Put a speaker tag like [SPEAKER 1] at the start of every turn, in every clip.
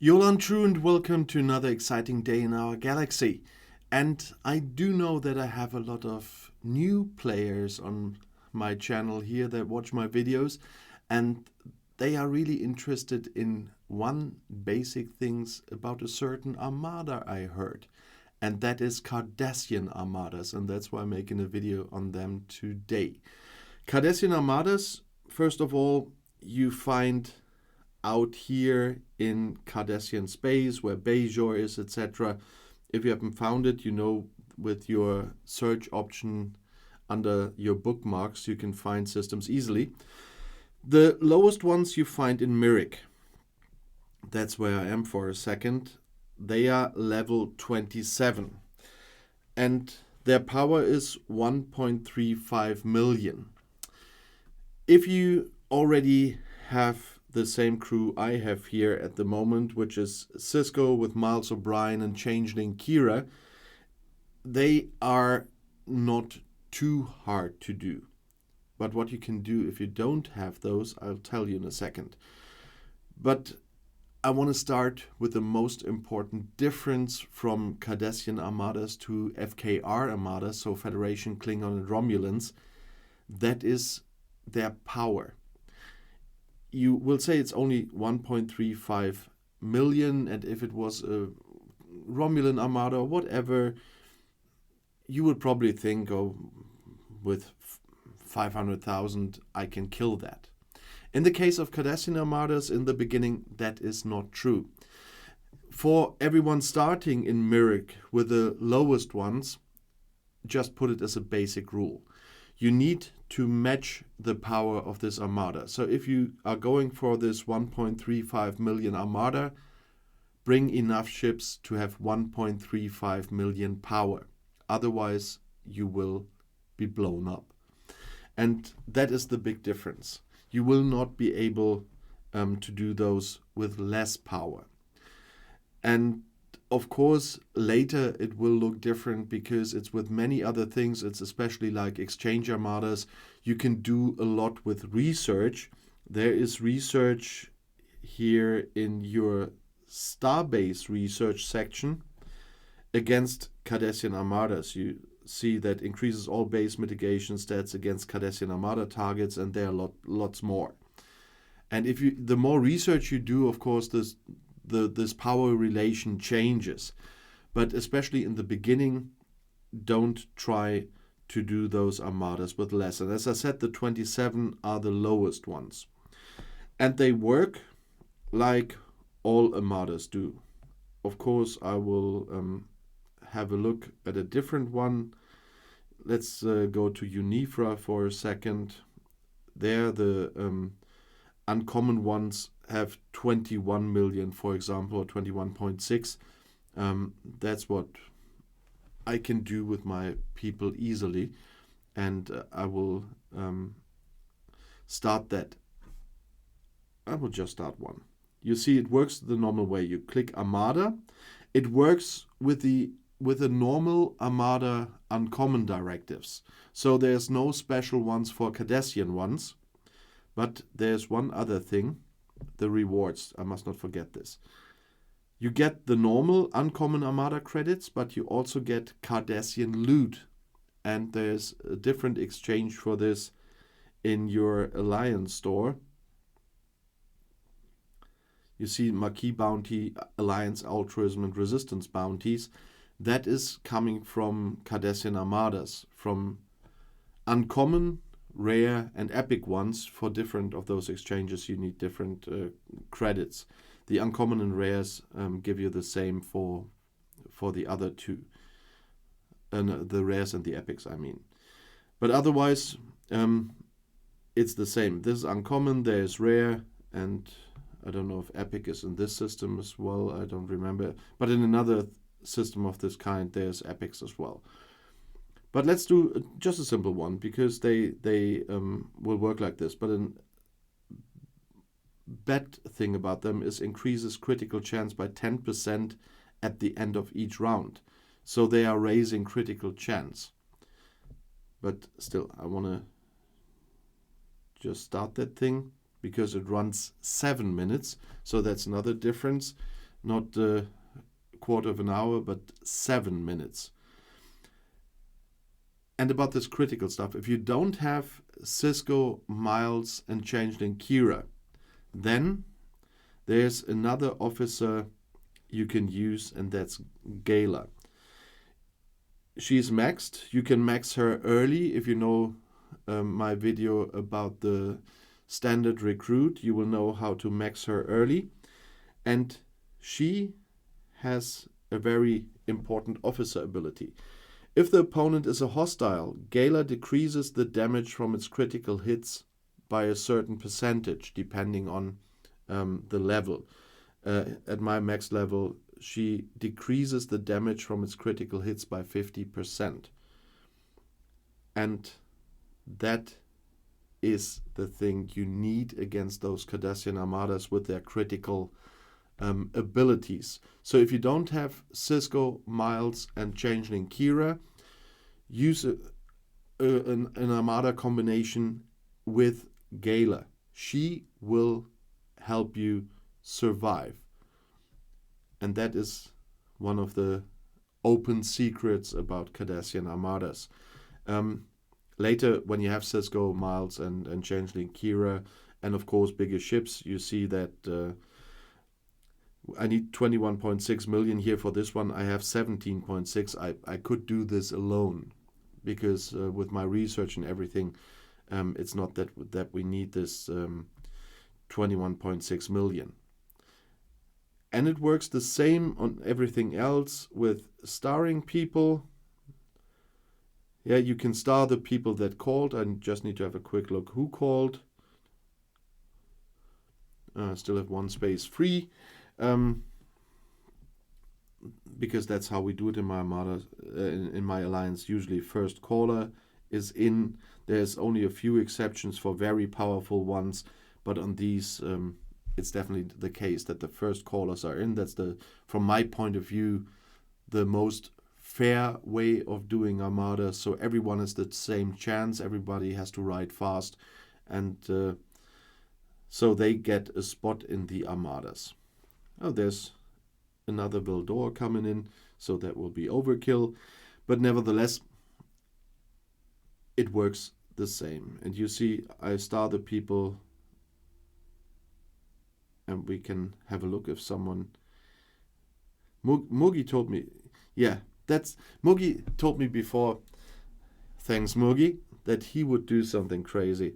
[SPEAKER 1] Yolan True and welcome to another exciting day in our galaxy. And I do know that I have a lot of new players on my channel here that watch my videos, and they are really interested in one basic things about a certain armada I heard. And that is Cardassian armadas, and that's why I'm making a video on them today. Cardassian armadas, first of all, you find out here in Cardassian space where Bajor is, etc. If you haven't found it, you know, with your search option under your bookmarks, you can find systems easily. The lowest ones you find in Myrick. That's where I am for a second. They are level 27. And their power is 1.35 million. If you already have the same crew I have here at the moment, which is Cisco with Miles O'Brien and Changeling Kira, they are not too hard to do. But what you can do if you don't have those, I'll tell you in a second. But I want to start with the most important difference from Cardassian armadas to FKR armadas, so Federation, Klingon and Romulans. That is their power. You will say it's only 1.35 million, and if it was a Romulan armada or whatever, you would probably think, oh, with 500,000 I can kill that. In the case of Cardassian armadas in the beginning, that is not true. For everyone starting in Myrick with the lowest ones, just put it as a basic rule. You need to match the power of this armada. So if you are going for this 1.35 million armada, bring enough ships to have 1.35 million power. Otherwise, you will be blown up. And that is the big difference. You will not be able to do those with less power. And of course, later it will look different because it's with many other things. It's especially like exchange armadas. You can do a lot with research. There is research here in your Starbase research section against Cardassian armadas. You see that increases all base mitigation stats against Cardassian armada targets, and there are lots more. And if you, the more research you do, of course, this power relation changes. But especially in the beginning, don't try to do those armadas with less. And as I said, the 27 are the lowest ones. And they work like all armadas do. Of course, I will have a look at a different one. Let's go to Unifra for a second. There, the uncommon ones have 21 million, for example, or 21.6. That's what I can do with my people easily, and I will start that. I will just start one. You see, it works the normal way. You click Armada. It works with the normal Armada uncommon directives. So there's no special ones for Cardassian ones. But there's one other thing, the rewards. I must not forget this. You get the normal uncommon armada credits, but you also get Cardassian loot. And there's a different exchange for this in your Alliance store. You see Marquis Bounty, Alliance Altruism and Resistance bounties. That is coming from Cardassian armadas, from uncommon, rare and epic ones. For different of those exchanges you need different credits. The uncommon and rares give you the same for the other two, the rares and the epics, I mean. But otherwise it's the same. This is uncommon, there's rare, and I don't know if epic is in this system as well, I don't remember, but in another system of this kind there's epics as well. But let's do just a simple one, because they will work like this. But a bad thing about them is increases critical chance by 10% at the end of each round. So they are raising critical chance. But still, I want to just start that thing, because it runs 7 minutes. So that's another difference. not a quarter of an hour, but 7 minutes. And about this critical stuff, if you don't have Cisco, Miles, and Changeling Kira, then there's another officer you can use, and that's Gala. She's maxed. You can max her early. If you know my video about the standard recruit, you will know how to max her early. And she has a very important officer ability. If the opponent is a hostile, Gala decreases the damage from its critical hits by a certain percentage, depending on the level. At my max level, she decreases the damage from its critical hits by 50%. And that is the thing you need against those Cardassian Armadas with their critical abilities. So if you don't have Cisco, Miles, and Changeling Kira, use an Armada combination with Gala. She will help you survive. And that is one of the open secrets about Cardassian Armadas. Later, when you have Cisco, Miles, and Changeling Kira, and of course bigger ships, you see that I need 21.6 million here for this one. I have 17.6. I could do this alone, because with my research and everything, it's not that we need this 21.6 million. And it works the same on everything else with starring people. Yeah, you can star the people that called. I just need to have a quick look who called. Still have one space free. Because that's how we do it in my Armada, in my alliance. Usually first caller is in. There's only a few exceptions for very powerful ones, but on these it's definitely the case that the first callers are in. That's from my point of view, the most fair way of doing Armada. So everyone has the same chance. Everybody has to ride fast, and so they get a spot in the Armadas. Oh, there's another Vildor coming in, so that will be overkill. But nevertheless, it works the same. And you see, I star the people, and we can have a look if someone... Mugi told me, yeah, Mugi told me before, thanks Mugi, that he would do something crazy.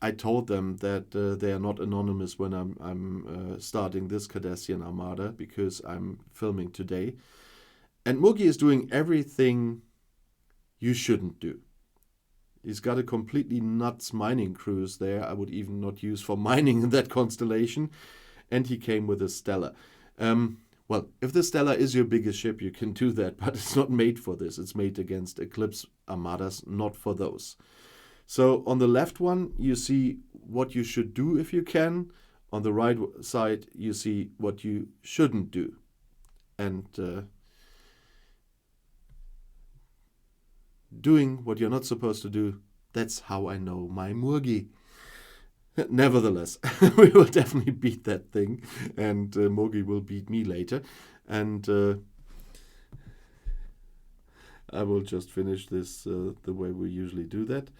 [SPEAKER 1] I told them that they are not anonymous when I'm starting this Cardassian Armada, because I'm filming today. And Mugi is doing everything you shouldn't do. He's got a completely nuts mining cruise there. I would even not use for mining in that constellation. And he came with a Stellar. Well, if the Stellar is your biggest ship, you can do that, but it's not made for this. It's made against Eclipse Armadas, not for those. So on the left one, you see what you should do if you can. On the right side, you see what you shouldn't do. And doing what you're not supposed to do, that's how I know my Murgi. Nevertheless, we will definitely beat that thing, and Murgi will beat me later. And I will just finish this the way we usually do that.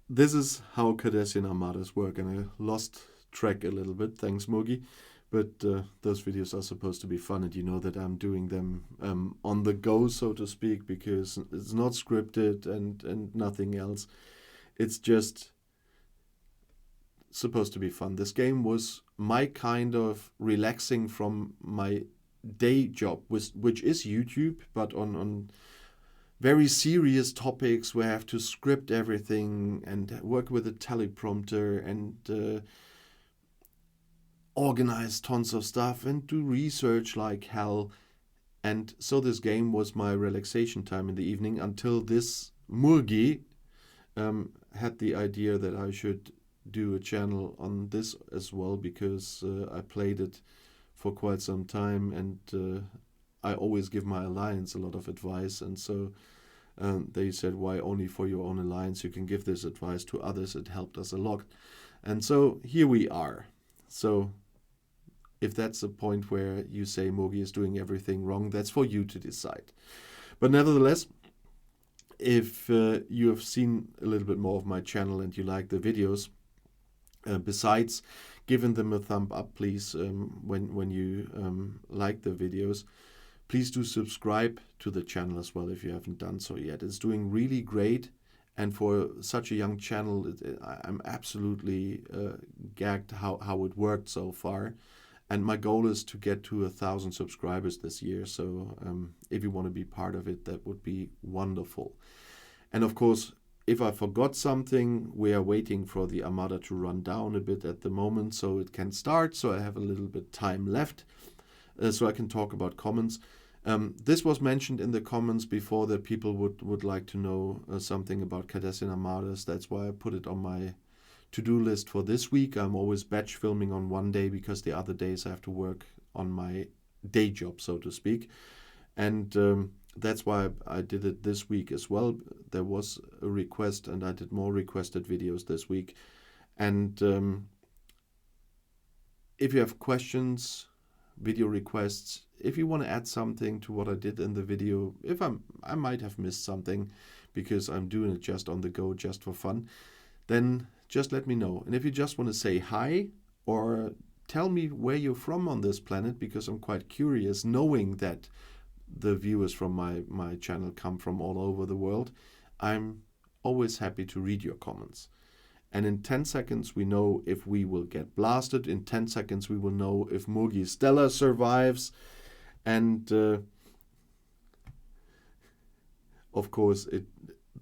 [SPEAKER 1] This is how Cardassian Armadas work, and I lost track a little bit, thanks Murgi. But those videos are supposed to be fun, and you know that I'm doing them on the go, so to speak, because it's not scripted and nothing else. It's just supposed to be fun. This game was my kind of relaxing from my day job, which is YouTube, but on very serious topics where I have to script everything and work with a teleprompter and organize tons of stuff and do research like hell. And so this game was my relaxation time in the evening, until this Murgi had the idea that I should do a channel on this as well, because I played it for quite some time, and I always give my alliance a lot of advice. And so they said, why only for your own alliance? You can give this advice to others. It helped us a lot. And so here we are. So if that's the point where you say Mogi is doing everything wrong, that's for you to decide. But nevertheless, if you have seen a little bit more of my channel and you like the videos, besides giving them a thumb up, please, when you like the videos, please do subscribe to the channel as well if you haven't done so yet. It's doing really great. And for such a young channel, I'm absolutely gagged how it worked so far. And my goal is to get to 1,000 subscribers this year. So if you want to be part of it, that would be wonderful. And of course, if I forgot something, we are waiting for the Armada to run down a bit at the moment so it can start. So I have a little bit time left so I can talk about comments. This was mentioned in the comments before that people would like to know something about Cardassian Armadas. That's why I put it on my to-do list for this week. I'm always batch filming on one day because the other days I have to work on my day job, so to speak. And that's why I did it this week as well. There was a request and I did more requested videos this week. And if you have questions, video requests, if you want to add something to what I did in the video, if I might have missed something because I'm doing it just on the go, just for fun, then just let me know. And if you just want to say hi or tell me where you're from on this planet, because I'm quite curious, knowing that the viewers from my channel come from all over the world, I'm always happy to read your comments. And in 10 seconds, we know if we will get blasted. In 10 seconds, we will know if Mugi Stella survives. And of course,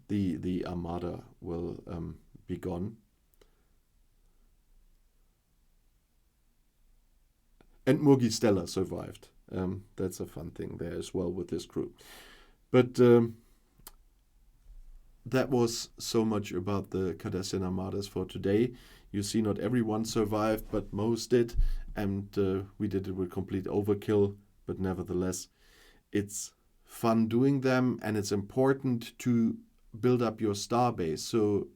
[SPEAKER 1] the Armada will be gone. And Mugi Stella survived. That's a fun thing there as well with this crew. But that was so much about the Cardassian Armadas for today. You see, not everyone survived, but most did. And we did it with complete overkill. But nevertheless, it's fun doing them. And it's important to build up your starbase. So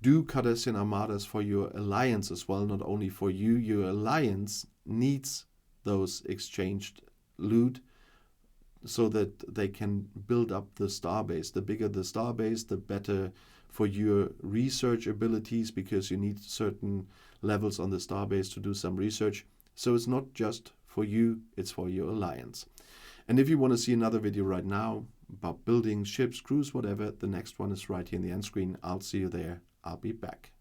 [SPEAKER 1] do Cardassian Armadas for your alliance as well, not only for you. Your alliance needs those exchanged loot so that they can build up the starbase. The bigger the starbase, the better for your research abilities, because you need certain levels on the starbase to do some research. So it's not just for you, it's for your alliance. And if you want to see another video right now about building ships, crews, whatever, the next one is right here in the end screen. I'll see you there. I'll be back.